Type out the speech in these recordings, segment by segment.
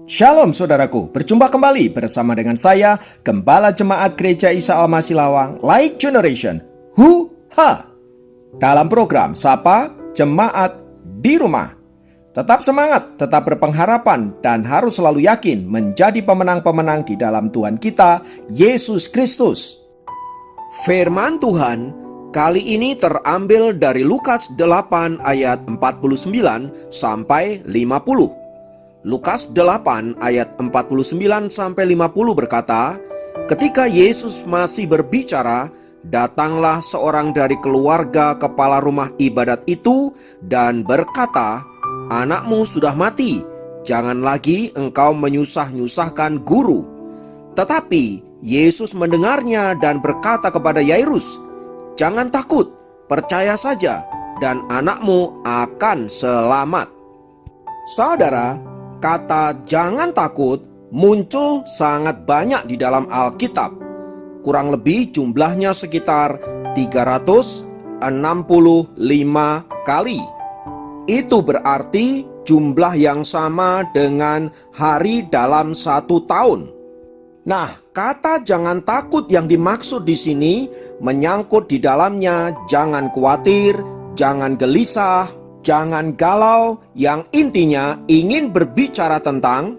Shalom saudaraku, berjumpa kembali bersama dengan saya, Gembala Jemaat Gereja Isa Al-Masih Lawang, Light Generation, dalam program Sapa Jemaat di Rumah. Tetap semangat, tetap berpengharapan, dan harus selalu yakin menjadi pemenang-pemenang di dalam Tuhan kita, Yesus Kristus. Firman Tuhan kali ini terambil dari Lukas 8 ayat 49 sampai 50. Lukas 8 ayat 49 sampai 50 berkata, ketika Yesus masih berbicara, datanglah seorang dari keluarga kepala rumah ibadat itu dan berkata, "Anakmu sudah mati, jangan lagi engkau menyusah-nyusahkan guru." Tetapi Yesus mendengarnya dan berkata kepada Yairus, "Jangan takut, percaya saja, dan anakmu akan selamat." Saudara, kata "jangan takut" muncul sangat banyak di dalam Alkitab. Kurang lebih jumlahnya sekitar 365 kali. Itu berarti jumlah yang sama dengan hari dalam satu tahun. Nah, kata "jangan takut" yang dimaksud di sini menyangkut di dalamnya jangan khawatir, jangan gelisah, jangan galau, yang intinya ingin berbicara tentang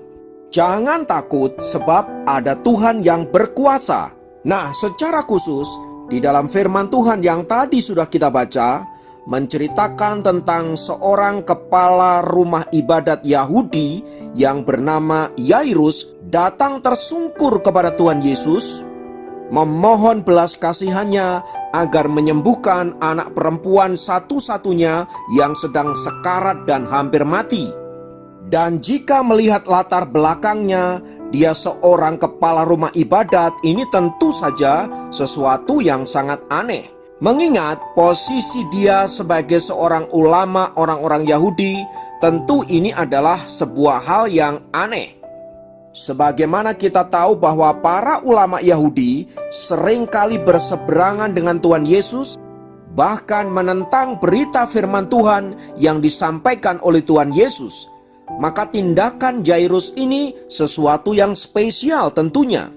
jangan takut sebab ada Tuhan yang berkuasa. Nah, secara khusus di dalam firman Tuhan yang tadi sudah kita baca, menceritakan tentang seorang kepala rumah ibadat Yahudi yang bernama Yairus datang tersungkur kepada Tuhan Yesus, memohon belas kasihannya agar menyembuhkan anak perempuan satu-satunya yang sedang sekarat dan hampir mati. Dan jika melihat latar belakangnya, dia seorang kepala rumah ibadat, ini tentu saja sesuatu yang sangat aneh. Mengingat posisi dia sebagai seorang ulama orang-orang Yahudi, tentu ini adalah sebuah hal yang aneh. Sebagaimana kita tahu bahwa para ulama Yahudi seringkali berseberangan dengan Tuhan Yesus, bahkan menentang berita firman Tuhan yang disampaikan oleh Tuhan Yesus. Maka tindakan Yairus ini sesuatu yang spesial tentunya.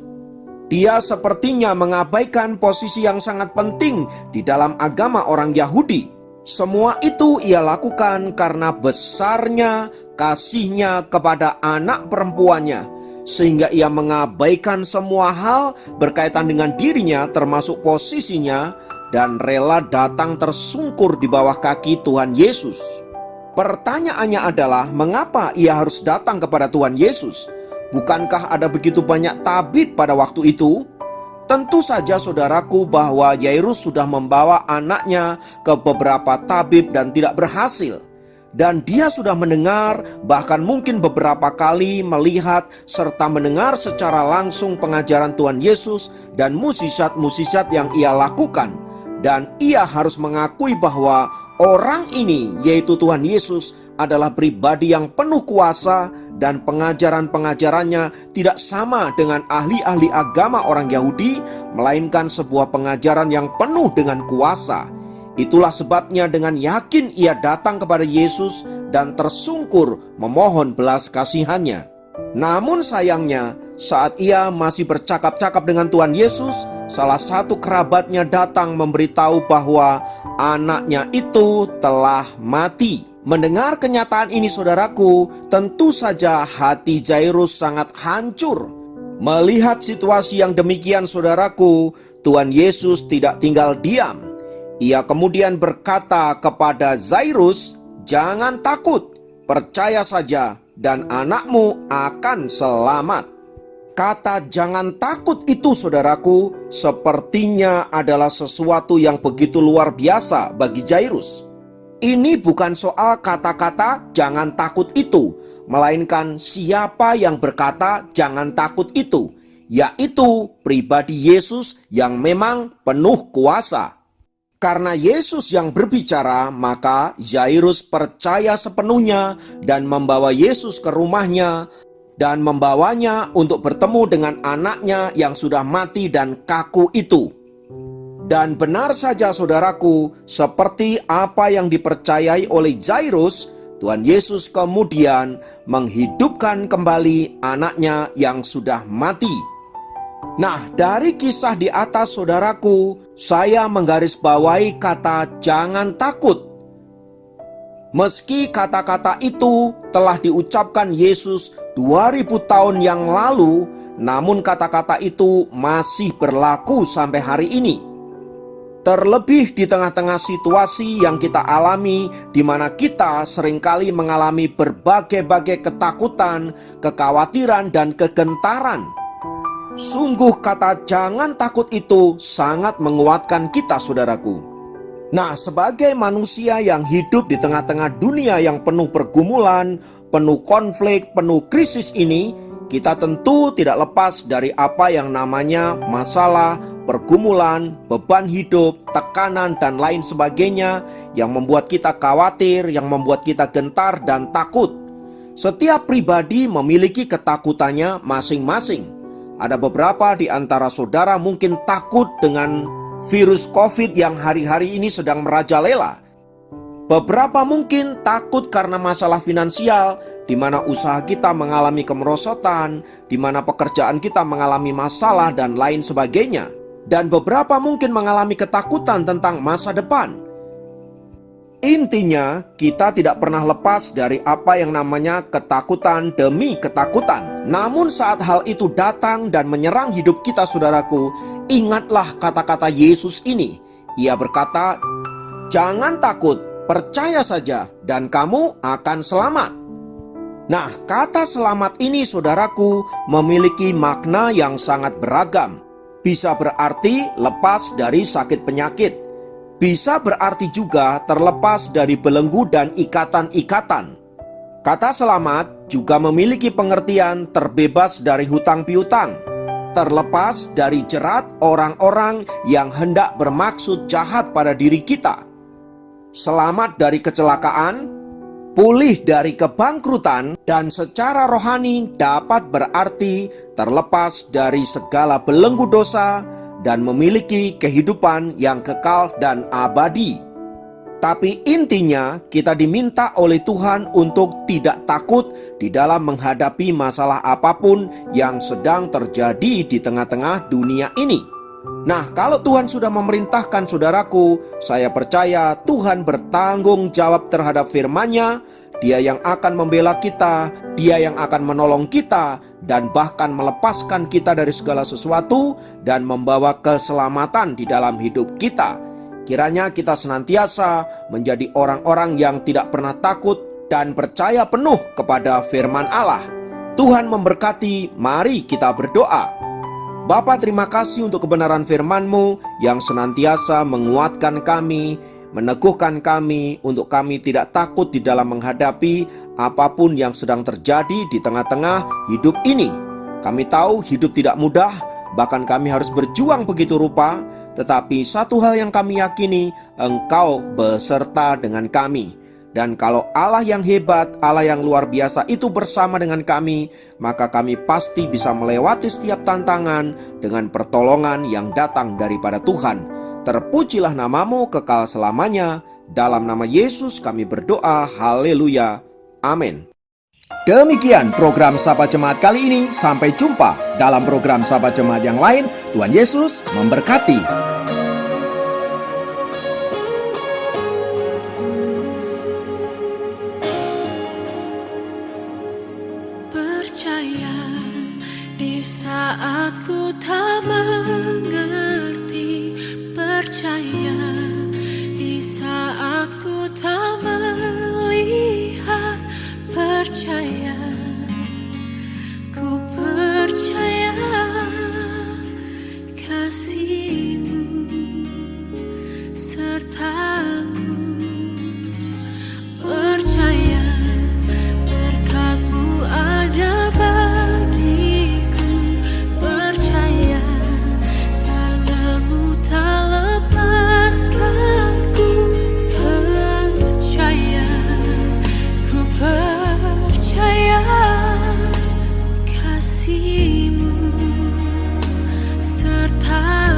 Dia sepertinya mengabaikan posisi yang sangat penting di dalam agama orang Yahudi. Semua itu ia lakukan karena besarnya kasihnya kepada anak perempuannya, sehingga ia mengabaikan semua hal berkaitan dengan dirinya termasuk posisinya, dan rela datang tersungkur di bawah kaki Tuhan Yesus. Pertanyaannya adalah, mengapa ia harus datang kepada Tuhan Yesus? Bukankah ada begitu banyak tabib pada waktu itu? Tentu saja saudaraku bahwa Yairus sudah membawa anaknya ke beberapa tabib dan tidak berhasil. Dan dia sudah mendengar, bahkan mungkin beberapa kali melihat serta mendengar secara langsung pengajaran Tuhan Yesus dan musisat-musisat yang ia lakukan. Dan ia harus mengakui bahwa orang ini, yaitu Tuhan Yesus, adalah pribadi yang penuh kuasa, dan pengajaran-pengajarannya tidak sama dengan ahli-ahli agama orang Yahudi, melainkan sebuah pengajaran yang penuh dengan kuasa. Itulah sebabnya dengan yakin ia datang kepada Yesus dan tersungkur memohon belas kasihannya. Namun sayangnya, saat ia masih bercakap-cakap dengan Tuhan Yesus, salah satu kerabatnya datang memberitahu bahwa anaknya itu telah mati. Mendengar kenyataan ini saudaraku, tentu saja hati Yairus sangat hancur. Melihat situasi yang demikian saudaraku, Tuhan Yesus tidak tinggal diam. Ia kemudian berkata kepada Yairus, "Jangan takut, percaya saja, dan anakmu akan selamat." Kata "jangan takut" itu saudaraku sepertinya adalah sesuatu yang begitu luar biasa bagi Yairus. Ini bukan soal kata-kata "jangan takut" itu, melainkan siapa yang berkata "jangan takut" itu, yaitu pribadi Yesus yang memang penuh kuasa. Karena Yesus yang berbicara, maka Yairus percaya sepenuhnya dan membawa Yesus ke rumahnya dan membawanya untuk bertemu dengan anaknya yang sudah mati dan kaku itu. Dan benar saja saudaraku, seperti apa yang dipercayai oleh Yairus, Tuhan Yesus kemudian menghidupkan kembali anaknya yang sudah mati. Nah, dari kisah di atas saudaraku, saya menggarisbawahi kata jangan takut. Meski kata-kata itu telah diucapkan Yesus 2000 tahun yang lalu, namun kata-kata itu masih berlaku sampai hari ini. Terlebih di tengah-tengah situasi yang kita alami, di mana kita seringkali mengalami berbagai-bagai ketakutan, kekhawatiran, dan kegentaran. Sungguh kata jangan takut itu sangat menguatkan kita, saudaraku. Nah, sebagai manusia yang hidup di tengah-tengah dunia yang penuh pergumulan, penuh konflik, penuh krisis ini, kita tentu tidak lepas dari apa yang namanya masalah, pergumulan, beban hidup, tekanan, dan lain sebagainya yang membuat kita khawatir, yang membuat kita gentar dan takut. Setiap pribadi memiliki ketakutannya masing-masing. Ada beberapa di antara saudara mungkin takut dengan virus COVID yang hari-hari ini sedang merajalela. Beberapa mungkin takut karena masalah finansial, di mana usaha kita mengalami kemerosotan, di mana pekerjaan kita mengalami masalah dan lain sebagainya. Dan beberapa mungkin mengalami ketakutan tentang masa depan. Intinya, kita tidak pernah lepas dari apa yang namanya ketakutan demi ketakutan. Namun saat hal itu datang dan menyerang hidup kita, saudaraku, ingatlah kata-kata Yesus ini. Ia berkata, "Jangan takut, percaya saja dan kamu akan selamat." Nah, kata selamat ini, saudaraku, memiliki makna yang sangat beragam. Bisa berarti lepas dari sakit penyakit. Bisa berarti juga terlepas dari belenggu dan ikatan-ikatan. Kata selamat juga memiliki pengertian terbebas dari hutang piutang, terlepas dari jerat orang-orang yang hendak bermaksud jahat pada diri kita. Selamat dari kecelakaan, pulih dari kebangkrutan, dan secara rohani dapat berarti terlepas dari segala belenggu dosa dan memiliki kehidupan yang kekal dan abadi. Tapi intinya kita diminta oleh Tuhan untuk tidak takut di dalam menghadapi masalah apapun yang sedang terjadi di tengah-tengah dunia ini. Nah, kalau Tuhan sudah memerintahkan, saudaraku, saya percaya Tuhan bertanggung jawab terhadap firman-Nya. Dia yang akan membela kita, Dia yang akan menolong kita, dan bahkan melepaskan kita dari segala sesuatu dan membawa keselamatan di dalam hidup kita. Kiranya kita senantiasa menjadi orang-orang yang tidak pernah takut dan percaya penuh kepada firman Allah. Tuhan memberkati, mari kita berdoa. Bapa, terima kasih untuk kebenaran firman-Mu yang senantiasa menguatkan kami, meneguhkan kami untuk kami tidak takut di dalam menghadapi apapun yang sedang terjadi di tengah-tengah hidup ini. Kami tahu hidup tidak mudah, bahkan kami harus berjuang begitu rupa. Tetapi satu hal yang kami yakini, Engkau beserta dengan kami. Dan kalau Allah yang hebat, Allah yang luar biasa itu bersama dengan kami, maka kami pasti bisa melewati setiap tantangan dengan pertolongan yang datang daripada Tuhan. Terpujilah namamu kekal selamanya. Dalam nama Yesus kami berdoa. Haleluya. Amin. Demikian program Sapa Jemaat kali ini. Sampai jumpa dalam program Sapa Jemaat yang lain. Tuhan Yesus memberkati. Percaya di saat ku tak mengerti, percaya di saat ku tak melihat, percaya, ku percaya kasih-Mu sertaku, percaya berkat-Mu ada bagiku, percaya tangan-Mu tak lepaskanku, percaya, ku percaya kasih-Mu serta